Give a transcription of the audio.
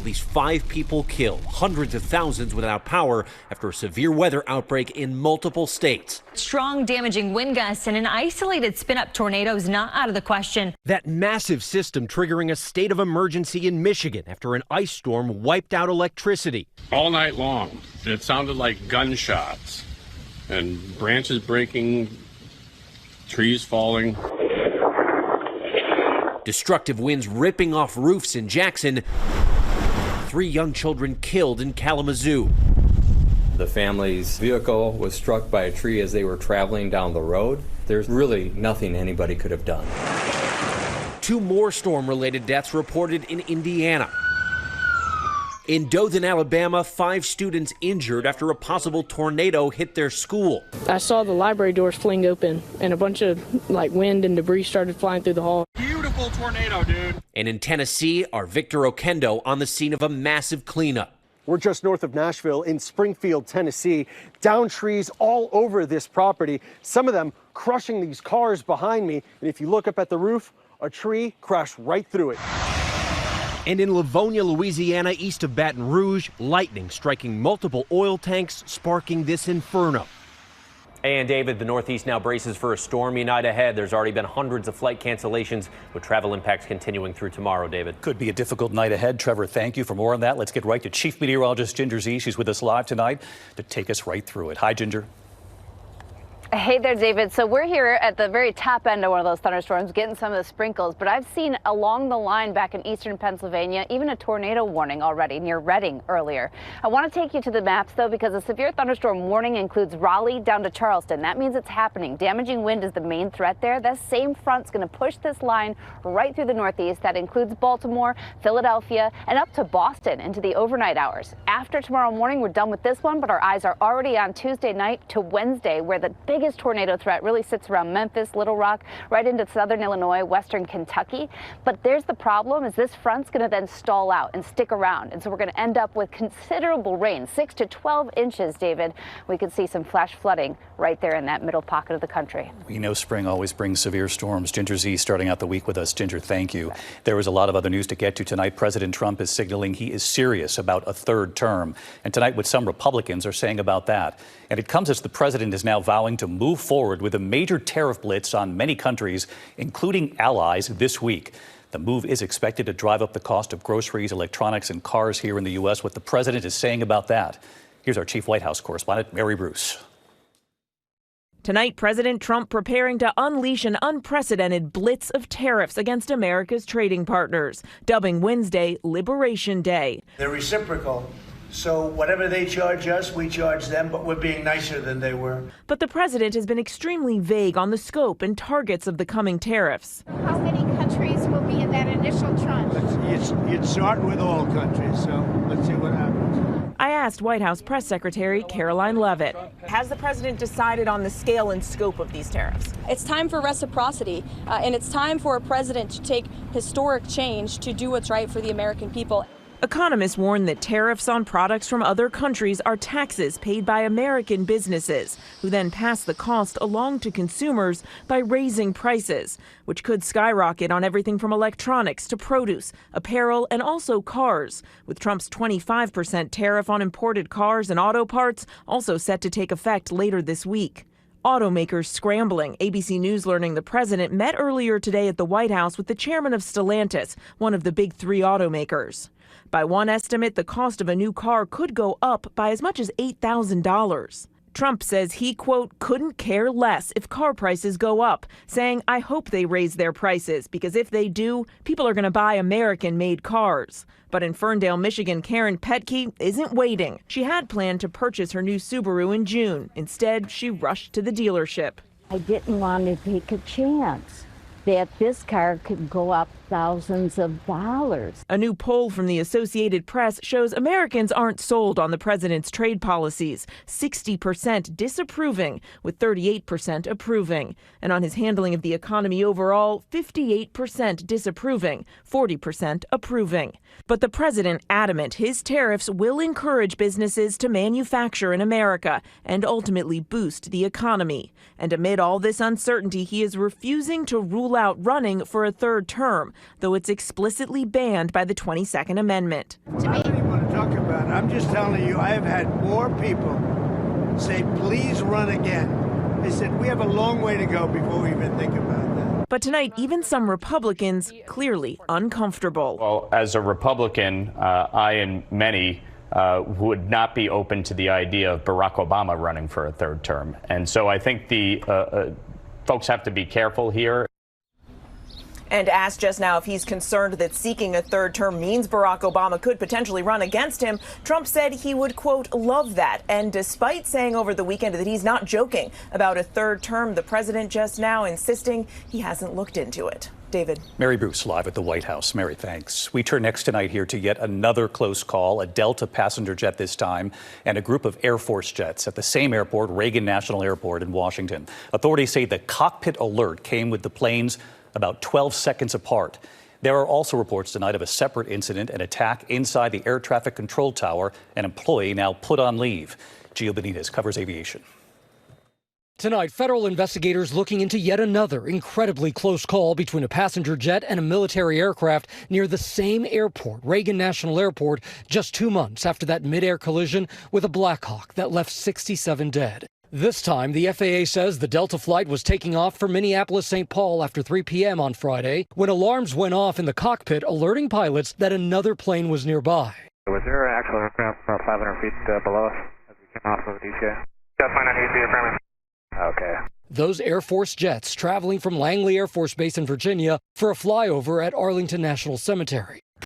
At least 5 people killed, hundreds of thousands without power after a severe weather outbreak in multiple states. Strong, damaging wind gusts and an isolated spin-up tornado is not out of the question. That massive system triggering a state of emergency in Michigan after an ice storm wiped out electricity. All night long, it sounded like gunshots and branches breaking, trees falling. Destructive winds ripping off roofs in Jackson. 3 young children killed in Kalamazoo. The family's vehicle was struck by a tree as they were traveling down the road. There's really nothing anybody could have done. 2 more storm-related deaths reported in Indiana. In Dothan, Alabama, 5 students injured after a possible tornado hit their school. I saw the library doors fling open and a bunch of wind and debris started flying through the hall. Beautiful tornado, dude. And in Tennessee, our Victor Okendo on the scene of a massive cleanup. We're just north of Nashville in Springfield, Tennessee. Down trees all over this property, some of them crushing these cars behind me. And if you look up at the roof, a tree crashed right through it. And in Livonia, Louisiana, east of Baton Rouge, lightning striking multiple oil tanks, sparking this inferno. And David, the Northeast now braces for a stormy night ahead. There's already been hundreds of flight cancellations, with travel impacts continuing through tomorrow, David. Could be a difficult night ahead. Trevor, thank you. For more on that, let's get right to Chief Meteorologist Ginger Z. She's with us live tonight to take us right through it. Hi, Ginger. Hey there, David. So we're here at the very top end of one of those thunderstorms, getting some of the sprinkles, but I've seen along the line back in eastern Pennsylvania, even a tornado warning already near Reading earlier. I want to take you to the maps, though, because a severe thunderstorm warning includes Raleigh down to Charleston. That means it's happening. Damaging wind is the main threat there. That same front's going to push this line right through the Northeast. That includes Baltimore, Philadelphia, and up to Boston into the overnight hours. After tomorrow morning, we're done with this one, but our eyes are already on Tuesday night to Wednesday, where the biggest tornado threat really sits around Memphis, Little Rock, right into southern Illinois, western Kentucky. But there's the problem, is this front's going to then stall out and stick around. And so we're going to end up with considerable rain, 6 to 12 inches, David. We could see some flash flooding right there in that middle pocket of the country. We know spring always brings severe storms. Ginger Z starting out the week with us. Ginger, thank you. There was a lot of other news to get to tonight. President Trump is signaling he is serious about a 3rd term. And tonight, what some Republicans are saying about that. And it comes as the president is now vowing to move forward with a major tariff blitz on many countries, including allies, this week. The move is expected to drive up the cost of groceries, electronics, and cars here in the U.S. What the president is saying about that. Here's our chief White House correspondent, Mary Bruce. Tonight, President Trump preparing to unleash an unprecedented blitz of tariffs against America's trading partners, dubbing Wednesday Liberation Day. They're reciprocal. So whatever they charge us, we charge them, but we're being nicer than they were. But the president has been extremely vague on the scope and targets of the coming tariffs. How many countries will be in that initial tranche? You'd start with all countries, so let's see what happens. I asked White House Press Secretary Caroline Leavitt. Has the president decided on the scale and scope of these tariffs? It's time for reciprocity, and it's time for a president to take historic change to do what's right for the American people. Economists warn that tariffs on products from other countries are taxes paid by American businesses, who then pass the cost along to consumers by raising prices, which could skyrocket on everything from electronics to produce, apparel, and also cars, with Trump's 25% tariff on imported cars and auto parts also set to take effect later this week. Automakers scrambling. ABC News learning the president met earlier today at the White House with the chairman of Stellantis, one of the big 3 automakers. By one estimate, the cost of a new car could go up by as much as $8,000. Trump says he, quote, couldn't care less if car prices go up, saying, I hope they raise their prices, because if they do, people are going to buy American-made cars. But in Ferndale, Michigan, Karen Petke isn't waiting. She had planned to purchase her new Subaru in June. Instead, she rushed to the dealership. I didn't want to take a chance that this car could go up thousands of dollars. A new poll from the Associated Press shows Americans aren't sold on the president's trade policies, 60% disapproving, with 38% approving. And on his handling of the economy overall, 58% disapproving, 40% approving. But the president adamant his tariffs will encourage businesses to manufacture in America and ultimately boost the economy. And amid all this uncertainty, he is refusing to rule out running for a 3rd term, though it's explicitly banned by the 22nd Amendment. I don't even want to talk about it. I'm just telling you, I have had more people say, please run again. They said, we have a long way to go before we even think about that. But tonight, even some Republicans clearly uncomfortable. Well, as a Republican, I and many would not be open to the idea of Barack Obama running for a third term. And so I think the folks have to be careful here. And asked just now if he's concerned that seeking a third term means Barack Obama could potentially run against him, Trump said he would, quote, love that. And despite saying over the weekend that he's not joking about a third term, the president just now insisting he hasn't looked into it. David. Mary Bruce live at the White House. Mary, thanks. We turn next tonight here to yet another close call, a Delta passenger jet this time, and a group of Air Force jets at the same airport, Reagan National Airport in Washington. Authorities say the cockpit alert came with the planes about 12 seconds apart. There are also reports tonight of a separate incident, an attack inside the air traffic control tower, an employee now put on leave. Gio Benitez covers aviation. Tonight, federal investigators looking into yet another incredibly close call between a passenger jet and a military aircraft near the same airport, Reagan National Airport, just 2 months after that mid-air collision with a Black Hawk that left 67 dead. This time, the FAA says the Delta flight was taking off from Minneapolis-St. Paul after 3 p.m. on Friday when alarms went off in the cockpit, alerting pilots that another plane was nearby. Was there an actual aircraft about 500 feet below us as we came off of DCA? That's fine, I need to be affirmative. Okay. Those Air Force jets traveling from Langley Air Force Base in Virginia for a flyover at Arlington National Cemetery.